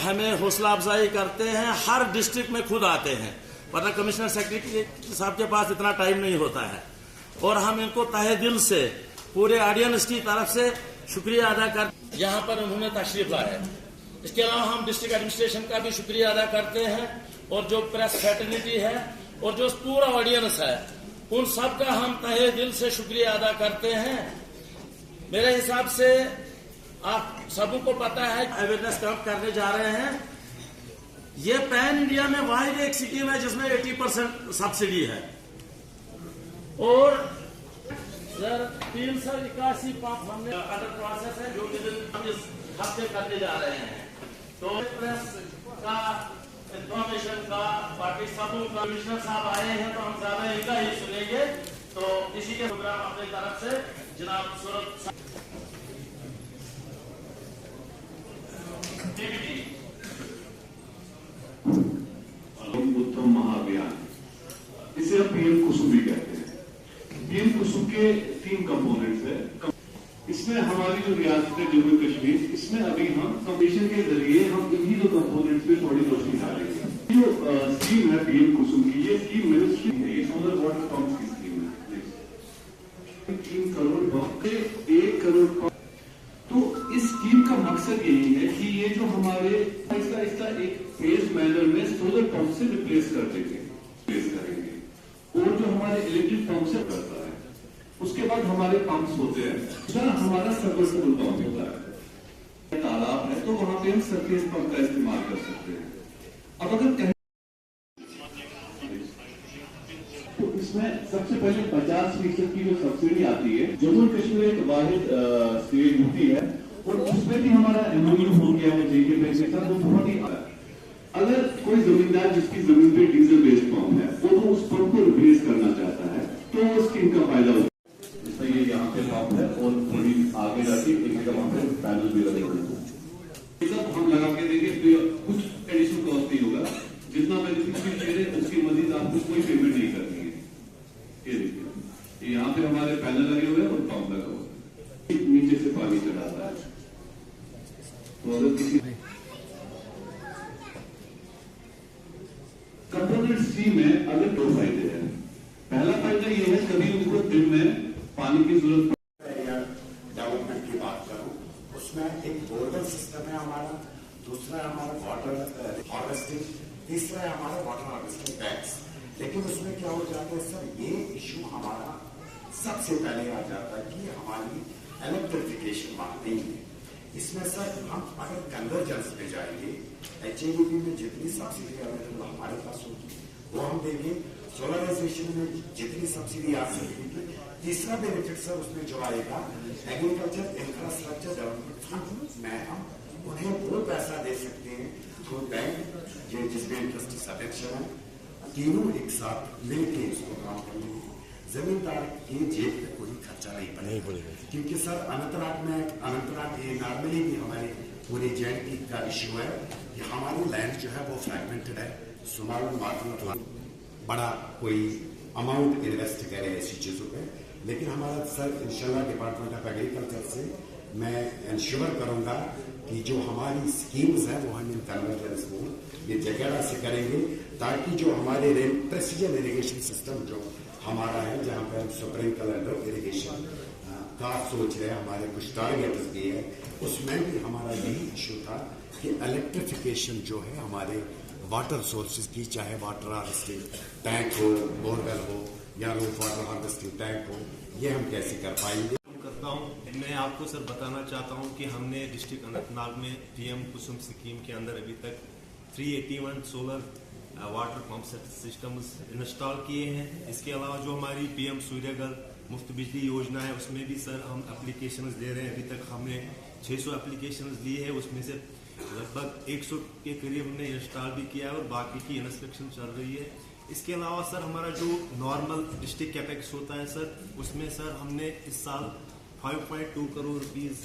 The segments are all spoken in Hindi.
हमें हौसला अफजाई करते हैं, हर डिस्ट्रिक्ट में खुद आते हैं, वरना कमिश्नर सेक्रेटरी साहब के पास इतना टाइम नहीं होता है। और हम इनको तहे दिल से पूरे ऑडियंस की तरफ से शुक्रिया अदा कर यहाँ पर उन्होंने तशरीफ लाया है। इसके अलावा हम डिस्ट्रिक्ट एडमिनिस्ट्रेशन का भी शुक्रिया अदा करते हैं और जो प्रेस फ्रेटर्निटी है और जो पूरा ऑडियंस है उन सब का हम तहे दिल से शुक्रिया अदा करते हैं। मेरे हिसाब से आप सबको पता है अवेयरनेस कैंप करने जा रहे हैं। ये पैन इंडिया में वाहिद एक स्कीम है जिसमें 80% सब्सिडी है और 381 पंप हमने अंडर प्रोसेस है जो कि हम इस हफ्ते करने जा रहे हैं। तो प्रेस का इंफॉर्मेशन का बाकी सबों का कमिश्नर साहब आए हैं तो हम ज्यादा इनका ही सुनेंगे। तो इसी के प्रोग्राम अपनी तरफ से जनाब सूरत उत्तम महाअभियान, इसे अब पीएम कुसुम भी कहते हैं। पीएम कुसुम के 3 कंपोनेंट्स है। इसमें हमारी जो रियासत है जम्मू कश्मीर, इसमें अभी हम कमीशन के जरिए हम इन्हीं 2 कंपोनेंट्स पे थोड़ी रोशनी डालेंगे। जो स्कीम है पीएम कुसुम की, ये स्कीम मिनिस्ट्री है, ये सोलर वाटर पंप की स्कीम है। 3 करोड़ पंप, 1 करोड़ पंप। तो इस स्कीम का मकसद यही है कि ये जो हमारे इसका एक फेज मैनर में सोलर पंप से रिप्लेस कर देंगे, और जो हमारे इलेक्ट्रिक पंप से करता है, उसके बाद हमारे पंप्स होते हैं। सर हमारा सबमर्सिबल पंप होता है, तालाब है तो वहां पे हम सरफेस पंप का इस्तेमाल कर सकते हैं। अब अगर तो इसमें सबसे पहले 50% की जो सब्सिडी आती है, जम्मू कश्मीर एक वाहिद स्टेट यूटी है और उसमें भी हमारा एमओयू हो गया है जेके बैंक के साथ, वो बहुत ही अगर कोई जमींदार जिसकी जमीन पे डीजल बेस्ड पंप है वो तो उस पंप को रिप्लेस करना चाहता है तो स्कीम का फायदा होगा। जैसे ये यहाँ पे पंप है और थोड़ी आगे जाके एक जगह वहां पे पैनल भी लगे हुए सब हम लगा के देंगे, कुछ एडिशनल कॉस्ट नहीं होगा। जितना बेनिफिट दे रहे उसकी मजीद आपको कोई पेमेंट नहीं करनी है। ये देखिए यहाँ पे हमारे पैनल लगे हुए हैं और पंप लगा हुआ है, नीचे से पानी चढ़ाता है। तो अगर किसी कंपोनेंट सी में अगर 2 फायदे हैं। पहला फायदा ये है कभी उनको दिन में पानी की जरूरत डेवलपमेंट की बात करूं, उसमें एक बोरवेल सिस्टम है हमारा, दूसरा है हमारा वाटर हार्वेस्टिंग, तीसरा है हमारा वाटर हार्वेस्टिंग टैक्स। लेकिन उसमें क्या हो जाता है सर, ये इश्यू हमारा सबसे पहले आ जाता है कि हमारी इलेक्ट्रिफिकेशन बात नहीं है। इसमें सर हम अगर कन्वर्जेंस पे जाएंगे, HADP में जितनी सब्सिडी अवेलेबल हमारे पास होगी वो हम देंगे, सोलराइजेशन में जितनी सब्सिडी आ सकेगी। तीसरा बेनिफिट सर उसमें जो आएगा एग्रीकल्चर इंफ्रास्ट्रक्चर डेवलपमेंट फंड में हम उन्हें वो पैसा दे सकते हैं जो बैंक जिसमें इंटरेस्ट सब्वेंशन है, तीनों एक साथ मिलकर इसको काम करने में जमींदार की जेब पे कोई खर्चा नहीं पड़ेगा। क्योंकि सर अनंतनाग ये नॉर्मली भी हमारे पूरे JNK का इश्यू है कि हमारी लैंड जो है वो फ्रैगमेंटेड है, स्मॉल मात्रा बड़ा कोई अमाउंट इन्वेस्ट करे ऐसी चीजों पे। लेकिन हमारा सर इंशाल्लाह डिपार्टमेंट ऑफ एग्रीकल्चर से मैं इंश्योर करूंगा कि जो हमारी स्कीम्स है वो हम इन कन्वर्जेंस को ये जगह से करेंगे, ताकि जो हमारे प्रेसिजन इरिगेशन सिस्टम जो हमारा है, जहाँ पे हम स्प्रिंकलर इरिगेशन का सोच रहे हैं, हमारे कुछ टारगेट्स भी है, उसमें भी हमारा यही इशू था कि इलेक्ट्रिफिकेशन जो है हमारे वाटर सोर्सेज की, चाहे वाटर हार्वेस्टिंग टैंक हो, बोरवेल हो या रूफ वाटर हार्वेस्टिंग टैंक हो, ये हम कैसे कर पाएंगे। करता हूँ मैं आपको सर बताना चाहता हूँ कि हमने डिस्ट्रिक्ट अनंतनाग में पीएम कुसुम स्कीम के अंदर अभी तक 381 solar water pump systems install किए हैं। इसके अलावा जो हमारी पीएम सूर्यघर मुफ्त बिजली योजना है उसमें भी सर हम एप्लीकेशंस दे रहे हैं। अभी तक हमने 600 एप्लीकेशंस दी है, उसमें से लगभग 100 के करीब हमने इंस्टॉल भी किया है और बाकी की इंस्पेक्शन चल रही है। इसके अलावा सर हमारा जो नॉर्मल डिस्ट्रिक्ट कैपेक्स होता है सर, उसमें सर हमने इस साल 5.2 करोड़ रुपीज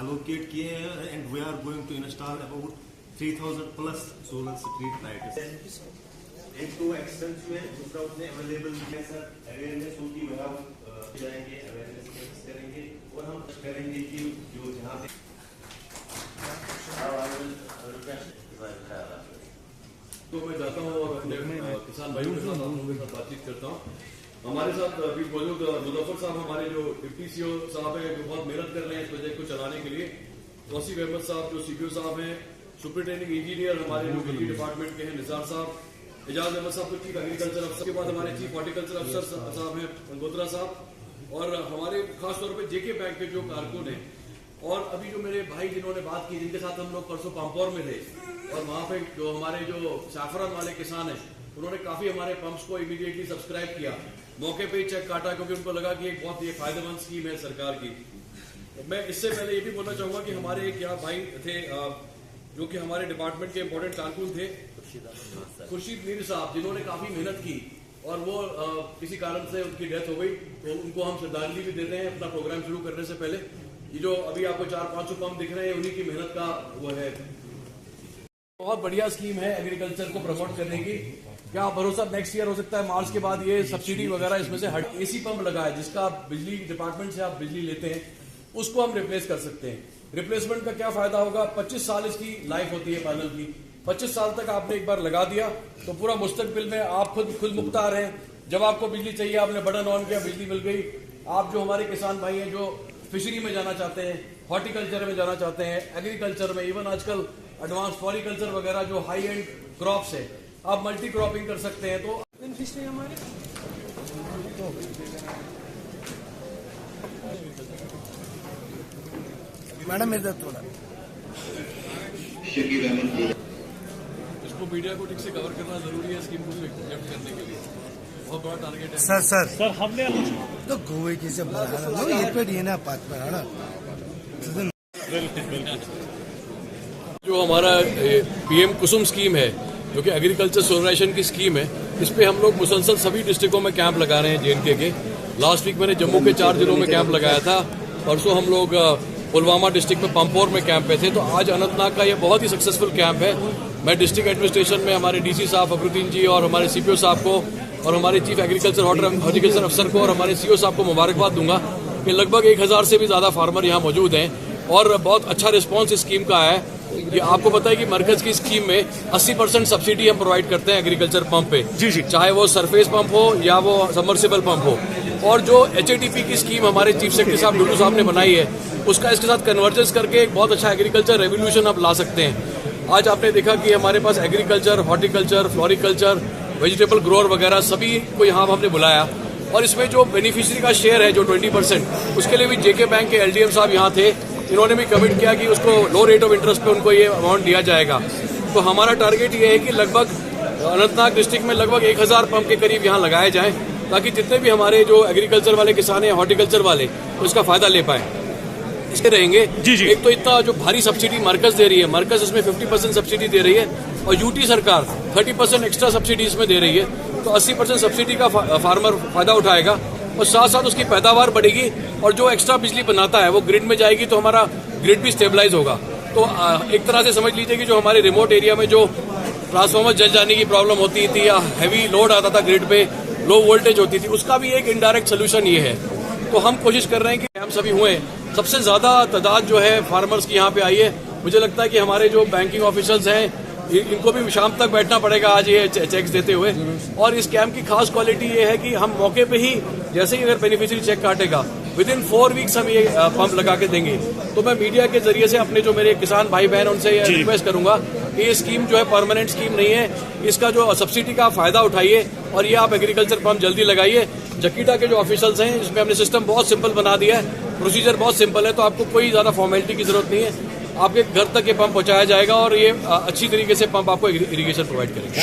एलोकेट किए हैं and we are going to install about 3000 plus solar street lights. एक तो एक्सटेंस में, दूसरा उसने अवेलेबल किया सर, अवेयरनेस होगी वह जाएंगे, अवेयरनेस करेंगे और हम करेंगे कि जो जहाँ पे तो मैं जाता हूँ और अपने किसान भाइयों के साथ बातचीत करता हूँ। हमारे साथ अभी मौजूद मुजफ्फर साहब, हमारे जो डिप्टी सीओ साहब हैं, जो बहुत मेहनत कर रहे हैं इस प्रोजेक्ट को चलाने के लिए। तौसीफ अहमद साहब जो सीपीओ साहब हैं, सुपरिटेंडिंग इंजीनियर हमारे जो बिजली डिपार्टमेंट के हैं निसार साहब, एजाज अहमद साहब तो चीफ एग्रीकल्चर अफसर, के बाद हमारे चीफ हॉर्टिकल्चर अफसर साहब हैं गंगोत्रा साहब, और हमारे खासतौर पर जेके बैंक के जो कारकुन हैं, और अभी जो मेरे भाई जिन्होंने बात की, जिनके साथ हम लोग परसों पामपोर में थे, और वहां पे जो हमारे जो साफरान वाले किसान हैं, उन्होंने काफी हमारे पंप्स को इमीडिएटली सब्सक्राइब किया, मौके पे ही चेक काटा, क्योंकि उनको लगा कि एक बहुत ये फायदेमंद स्कीम है सरकार की। मैं इससे पहले ये भी बोलना चाहूंगा कि हमारे एक यहाँ भाई थे जो कि हमारे डिपार्टमेंट के इंपॉर्टेंट कारकुन थे, खुर्शीद मीर साहब, जिन्होंने काफी मेहनत की और वो किसी कारण से उनकी डेथ हो गई, तो उनको हम श्रद्धांजलि भी देते हैं अपना प्रोग्राम शुरू करने से पहले। ये जो अभी आपको 400-500 पंप दिख रहे हैं, उन्हीं की मेहनत का वो है। बहुत बढ़िया स्कीम है एग्रीकल्चर को प्रमोट करने की। क्या भरोसा नेक्स्ट ईयर हो सकता है, मार्च के बाद ये सब्सिडी वगैरह इसमें से हट। एसी पंप लगा है जिसका बिजली डिपार्टमेंट से आप बिजली लेते हैं, उसको हम रिप्लेस कर सकते हैं। रिप्लेसमेंट का क्या फायदा होगा, 25 साल इसकी लाइफ होती है पैनल की। 25 साल तक आपने एक बार लगा दिया तो पूरा मुस्तकबिल में आप खुद मुख्तार हैं। जब आपको बिजली चाहिए, आपने बटन ऑन किया, बिजली मिल गई। आप जो हमारे किसान भाई हैं जो फिशरी में जाना चाहते हैं, हॉर्टिकल्चर में जाना चाहते हैं, एग्रीकल्चर में, इवन आजकल एडवांस फ्लोरिकल्चर वगैरह जो हाई एंड क्रॉप्स है, आप मल्टी क्रॉपिंग कर सकते हैं। तो बेनिफिशियरी हमारे मैडम इधर थोड़ा शकील अहमद, इसको मीडिया को ठीक से कवर करना जरूरी है स्कीम को इम्प्लीमेंट करने के लिए। बहुत बड़ा टारगेट है सर हमने तो गोवे की से जो हमारा पीएम कुसुम स्कीम है, जो कि एग्रीकल्चर सोलराइजेशन की स्कीम है, इस पे हम लोग मुसलसल सभी डिस्ट्रिक्टों में कैंप लगा रहे हैं जेएनके के। लास्ट वीक मैंने जम्मू के 4 जिलों में कैंप लगाया था। परसों हम लोग पुलवामा डिस्ट्रिक्ट में पामपोर में कैंप पे थे। तो आज अनंतनाग का ये बहुत ही सक्सेसफुल कैंप है। मैं डिस्ट्रिक्ट एडमिनिस्ट्रेशन में हमारे डीसी साहब फखरुद्दीन जी और हमारे सीपीओ साहब को और हमारे चीफ एग्रीकल्चर हॉर्टिकल्चर अफसर को और हमारे सीओ साहब को मुबारकबाद दूंगा कि लगभग 1000 से भी ज्यादा फार्मर यहाँ मौजूद हैं और बहुत अच्छा रिस्पॉन्स इस स्कीम का है। ये आपको पता है कि मरकज की स्कीम में 80% सब्सिडी हम प्रोवाइड करते हैं एग्रीकल्चर पंप पे, जी, चाहे वो सरफेस पंप हो या वो सबमर्सिबल पंप हो। और जो एचएटीपी की स्कीम हमारे चीफ सेक्रेटरी साहब डुलू साहब ने बनाई है, उसका इसके साथ कन्वर्जेंस करके एक बहुत अच्छा एग्रीकल्चर रेवोल्यूशन आप ला सकते हैं। आज आपने देखा कि हमारे पास agriculture, horticulture, floriculture, vegetable grower वगैरह सभी को यहाँ हमने बुलाया। और इसमें जो बेनिफिशियरी का शेयर है जो 20%, उसके लिए भी जेके बैंक के एलडीएम साहब यहाँ थे। इन्होंने भी कमिट किया कि उसको लो रेट ऑफ इंटरेस्ट पे उनको ये अमाउंट दिया जाएगा। तो हमारा टारगेट ये है कि लगभग अनंतनाग डिस्ट्रिक्ट में लगभग 1000 पंप के करीब यहाँ लगाए जाएं, ताकि जितने भी हमारे जो एग्रीकल्चर वाले किसान हैं, हॉर्टिकल्चर वाले, उसका फायदा ले पाए। इसके रहेंगे जी। एक तो इतना जो भारी सब्सिडी मरकज दे रही है, मरकज इसमें 50% सब्सिडी दे रही है और यूटी सरकार 30% एक्स्ट्रा सब्सिडी इसमें दे रही है। तो 80% सब्सिडी का फार्मर फायदा उठाएगा और साथ साथ उसकी पैदावार बढ़ेगी और जो एक्स्ट्रा बिजली बनाता है वो ग्रिड में जाएगी, तो हमारा ग्रिड भी स्टेबलाइज होगा। तो एक तरह से समझ लीजिए कि जो हमारे रिमोट एरिया में जो ट्रांसफार्मर जल जाने की प्रॉब्लम होती थी या हैवी लोड आता था ग्रिड पे, लो वोल्टेज होती थी, उसका भी एक इनडायरेक्ट सोल्यूशन ये है। तो हम कोशिश कर रहे हैं कि हम सभी हुए, सबसे ज्यादा तादाद जो है फार्मर्स की यहाँ पे आई है। मुझे लगता है कि हमारे जो बैंकिंग ऑफिसर्स हैं इनको भी शाम तक बैठना पड़ेगा आज ये चेक्स देते हुए। और इस कैंप की खास क्वालिटी ये है कि हम मौके पे ही, जैसे ही अगर बेनिफिशियरी चेक काटेगा, विदिन 4 वीक्स हम ये पंप लगा के देंगे। तो मैं मीडिया के जरिए से अपने जो मेरे किसान भाई बहन उनसे रिक्वेस्ट करूंगा कि ये स्कीम जो है परमानेंट स्कीम नहीं है, इसका जो सब्सिडी का फायदा उठाइए और ये आप एग्रीकल्चर पंप जल्दी लगाइए। जकीटा के जो ऑफिशियल्स हैं, इसमें हमने सिस्टम बहुत सिंपल बना दिया है, प्रोसीजर बहुत सिंपल है, तो आपको कोई ज्यादा फॉर्मेलिटी की जरूरत नहीं है। आपके घर तक ये पंप पहुंचाया जाएगा और ये अच्छी तरीके से पंप आपको इरिगेशन प्रोवाइड करेगा।